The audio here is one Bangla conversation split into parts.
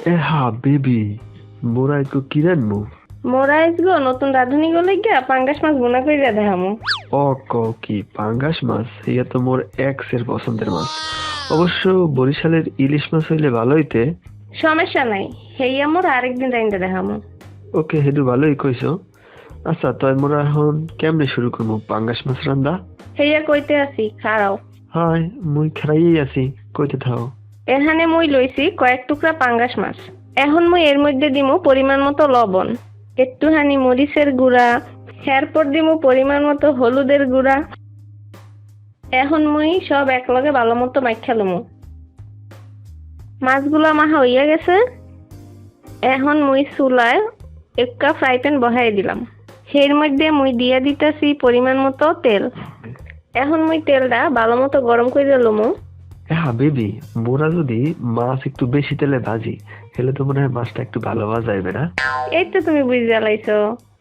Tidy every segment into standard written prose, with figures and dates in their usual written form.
হা বেবি, মোরা একটু কিরান মু মোরা আইসগো নতুন রাঁধুনি গলে গিয়া পাঙ্গাস মাছ ভুনা কইরা দেখামু। ও কি পাঙ্গাস মাছ, ইয়া তো মোর এক্স এর পছন্দের মাছ। অবশ্য বরিশালের ইলিশ মাছ হইলে ভালো হইতে। সমস্যা নাই, হেইয়া মোর আরেকদিন রাইন্দা দেখামু। ওকে, হেডু ভালোই কইছো। আচ্ছা, তাই মোরা এখন কেমনে শুরু করবো পাঙ্গাস মাছ রান্দা? হেইয়া কইতে আছি, খাড়াও। হাই, মুই খারাইয়েই আছি, কইতে থাও। এখানে মুই লইছি কয়েক টুকরা পাঙ্গাস মাছ। এখন মুই এর মধ্যে দিমু পরিমাণ মতো লবণ, একটুখানি মরিচের গুঁড়া, এরপর দিমু পরিমাণ মতো হলুদের গুঁড়া। এখন মুই সব একলগে ভালো মতো মাইখা লমু। মাছগুলা মাখা হইয়া গেছে। এখন মুই চুলায় একটা ফ্রাই প্যান বহাই দিলাম। এর মধ্যে মুই দিয়া দিতেছি পরিমাণ মতো তেল। এখন মুই তেলটা ভালো মতো গরম করে লমু। হ্যাঁ বেবি, মোরা যদি মাছ একটু বেশি তেলে ভাজি, তাহলে তো মনে হয় মাছটা একটু ভালো ভাজাইবে না? এই তো তুমি বুঝে লাইছো।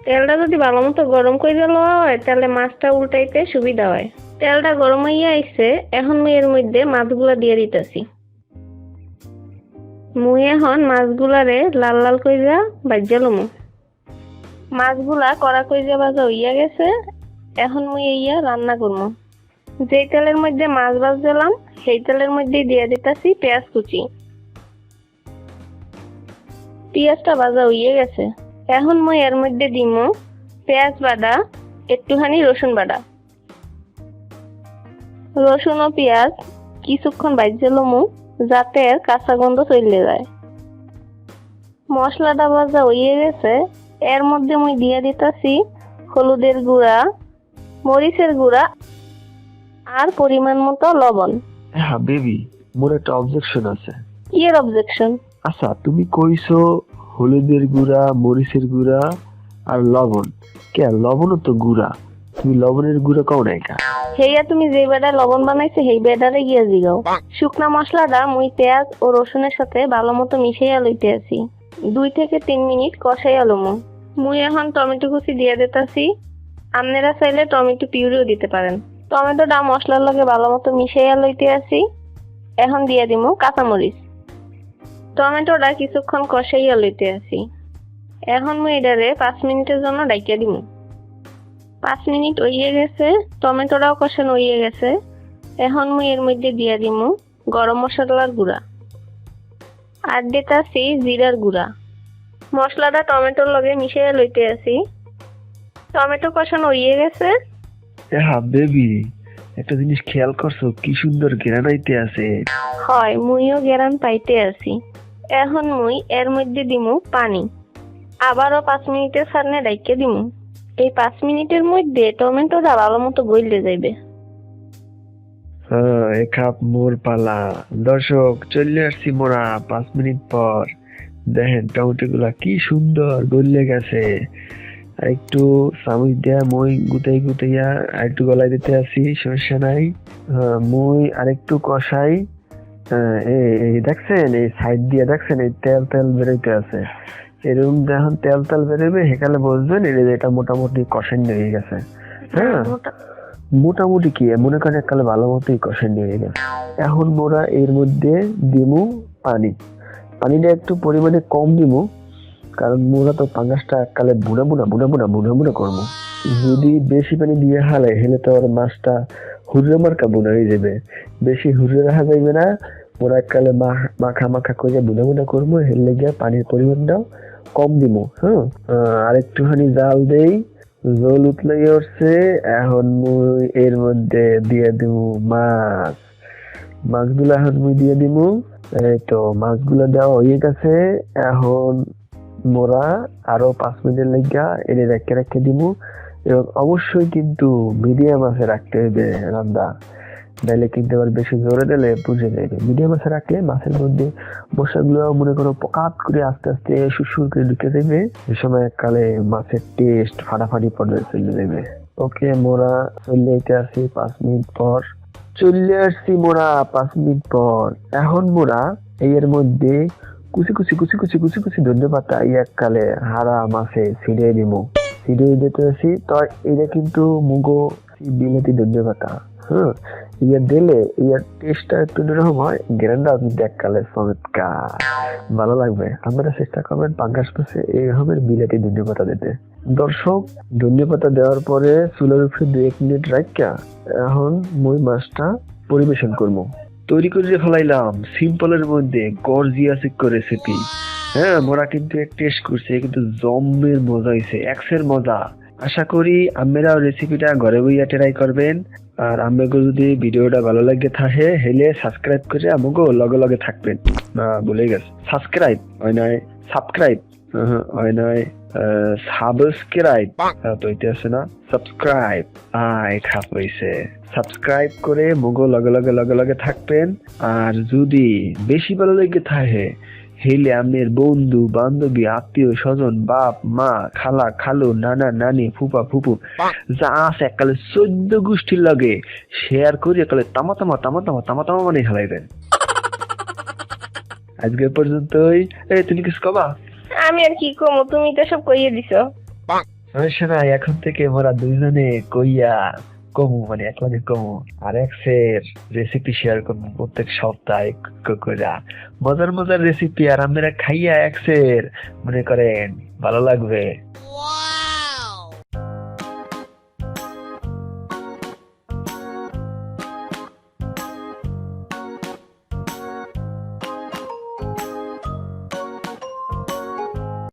তেলটা যদি ভালো মতো গরম করে লওয়া হয় তাহলে মাছটা উল্টাইতে সুবিধা হয়। তেলটা গরম হইয়া আইছে। এখন মুই এর মধ্যে মাছগুলা দিয়ে দিতেছি। মুই এখন মাছগুলারে লাল লাল কইরা ভাজ্যা লমু। মাছগুলা কড়া কইরা ভাজা হইয়া গেছে। এখন মুই ইয়া রান্না করবো। যেই তেলের মধ্যে মাছ ভাজলাম সেই তেলের মধ্যে দিয়ে দিতেছি পেঁয়াজ কুচি। পেঁয়াজটা ভাজা হইয়া গেছে। এখন মুই এর মধ্যে দিমু পেঁয়াজ বাটা, একটুখানি রসুন বাটা। রসুন ও পেঁয়াজ কিছুক্ষণ ভাজা লমু যাতে এর কাঁচা গন্ধ চলে যায়। মশলাটা ভাজা হইয়া গেছে। এর মধ্যে মুই দিয়ে দিতেছি হলুদের গুঁড়া, মরিচের গুঁড়া আর পরিমাণ মতো লবণ। হ্যাঁ বেবি, মোর একটা অবজেকশন আছে। কি এর অবজেকশন? আচ্ছা, তুমি কইছো হলুদের গুঁড়া, মরিচের গুঁড়া আর লবণ। কে লবণও তো গুঁড়া, তুমি লবণের গুঁড়া কও নাই কা? হেইয়া তুমি যে বেডা লবণ বানাইছে সেই বেডারে গিয়া জিগাও। শুকনা মশলাটা মুই পেঁয়াজ ও রসুনের সাথে ভালো মতো মিশাইয়া লইতে আছি। 2 থেকে 3 মিনিট কষাইয়া লমু। মুই এখন টমেটো কুচি দিয়ে দিতেছি। আপনারা চাইলে টমেটো পিউরিও দিতে পারেন। টমেটোটা মশলার লগে ভালো মতো মিশাইয়া লইতে আছি। এখন দিয়ে দিমু কাঁচামরিচ। টমেটোটা কিছুক্ষণ কষাইয়া লইতে আছি। এখন মুই এটারে 5 মিনিটের জন্য ডাইকা দিমু। 5 মিনিট হইয়ে গেছে। টমেটোটাও কষানো হইয়ে গেছে। এখন মুই এর মধ্যে দিয়ে দিমু গরম মশলার গুঁড়া আর দিতাছি জিরার গুঁড়া। মশলাটা টমেটোর লগে মিশিয়ে লইতে আছি। টমেটো কষানো হইয়ে গেছে। হ্যাঁ বেবি, একটা জিনিস খেয়াল করছো, কি সুন্দর ঘ্রাণ আইতে আছে। হয়, মুইও গেরান পাইতে আছি। এখন মুই এর মধ্যে দিমু পানি। আবারও 5 মিনিটের সামনে ডাইকে দিমু। এই 5 মিনিটের মধ্যে টমেটোটা ভালো মতো গইলে যাইবে। হ্যাঁ, এক কাপ মোর পালা। দর্শক, চলে আসছি মোরা 5 মিনিট পর। দেখেন টমেটো গুলা কি সুন্দর গলে গেছে। আর একটু চামচ দিয়া মই গুতাই গুতাইয়া আর একটু গলায় দিতে আসি, সমস্যা নাই। হ্যাঁ, মই আরেকটু কষাই। হ্যাঁ, এই দেখছেন, এই সাইড দিয়ে দেখছেন এই তেল তেল বেরোইতে আছে। এরকম যখন তেল তেল বেরোবে সেকালে বুঝবেন এটা মোটামুটি কষানি হয়ে গেছে। হ্যাঁ, মোটামুটি কি মনে করেন এককালে ভালো মতোই কষানি হয়ে গেছে। এখন মোরা এর মধ্যে দিমু পানি। পানিটা একটু পরিমাণে কম দিমু, কারণ মোরা তো পাঙ্গাসটা এককালে বুনা বুনা বুনা বুনা বুনা বুনা করবো। যদি বেশি পানি দিয়ে হালে হেলে তো আর মাছটা হুররে মার্কা বুনা হয়ে যাবে। বেশি হুররে রাখা যাইবে না। মোরা এককালে মাখা মাখা করে বুনা বুনা করবো, হেলে গিয়ে পানির পরিমাণটাও কম দিমু। হ্যাঁ, আর একটুখানি জাল দেই। জল উতলে উঠছে। এখন মুই এর মধ্যে দিয়ে দিমু মাছ। মাছগুলো এখন মুই দিয়ে দিমু। এই তো মাছগুলো দেওয়া হয়ে গেছে। এখন মোরা আরো 5 মিনিটের লাগিয়া এনে রেখে রেখে দিমু। এবং অবশ্যই কিন্তু মিডিয়াম আছে রাখতে হবে রান্না, নাইলে কিন্তু আবার বেশি জোরে দিলে বুঝে যাবে। মিডিয়াম আছে রাখলে মাছের মধ্যে মশলাগুলো মনে করো পকাত করে আস্তে আস্তে সুরসুর করে ঢুকে যাবে। এই সময় কালে মাছের টেস্ট ফাটাফাটি পর্যায়ে চলে যাবে। ওকে, মোরা চলে যেতে আসি 5 মিনিট পর। চলে আসছি মোরা 5 মিনিট পর। এখন মোরা এর মধ্যে কুচি কুচি কুচি কুচি কুচি কুচি ধনে পাতা এককালে হারা মাছে ছিঁড়ে দিমু। ছিঁড়ে দিতে আসি। তো এটা কিন্তু মুগো বিলেতি ধনে পাতা। হ্যাঁ, ইয়ে দিলে ইয়ার টেস্টটা একটু এরকম হয়, গ্রানটা দেখকালে চমৎকার ভালো লাগবে। আপনারা চেষ্টা করবেন পাঙ্গাস মাছে এই রকমের বিলাতি ধনিয়া পাতা দিতে। দর্শক, ধনিয়া পাতা দেওয়ার পরে চুলার উপরে 2-1 মিনিট রাখা এখন মই মাছটা পরিবেশন করবো। তৈরি করে ফেলাইলাম সিম্পলের মধ্যে গর্জিয়াস এক রেসিপি। হ্যাঁ, মোরা কিন্তু এক টেস্ট করছে, কিন্তু জম্মের মজা হয়েছে, এক্সের মজা। আশা করি আপনারাও রেসিপিটা ঘরে বইয়া ট্রাই করবেন। আর আমাকে যদি ভিডিওটা ভালো লাগে থাকে হেলে সাবস্ক্রাইব করে আমাকে লগে লগে থাকবেন। না ভুলে গেছে, সাবস্ক্রাইব হয় নাই, সাবস্ক্রাইব হয় নাই, সাবস্ক্রাইব তো এটা আছে না, সাবস্ক্রাইব খাপ হয়েছে। সাবস্ক্রাইব করে মগো লগে লগে লগে লগে থাকবেন। আর যদি বেশি ভালো লেগে থাকে হেলে আমের বন্ধু বান্ধবী আত্মীয় স্বজন বাপ মা খালা খালু নানা নানি ফুপা ফুপু যা আছে একালে 14 গোষ্ঠীর লগে শেয়ার করে একালে তামা তামা তামা তামা তামা তামা মানে খেলাইবেন। আজকে পর্যন্তই। এই তুমি কিছু কবা? আমি আর কি কমু, তুমি তো সব কইয়ে দিছো। সমস্যা নাই, এখন থেকে মোরা দুইজনে কইয়া কমু, মানে একলাগে কমু আর এক্সের রেসিপি শেয়ার করবো প্রত্যেক সপ্তাহে কইরা মজার মজার রেসিপি। আর আপনারা খাইয়া এক্সের মনে করেন ভালো লাগবে।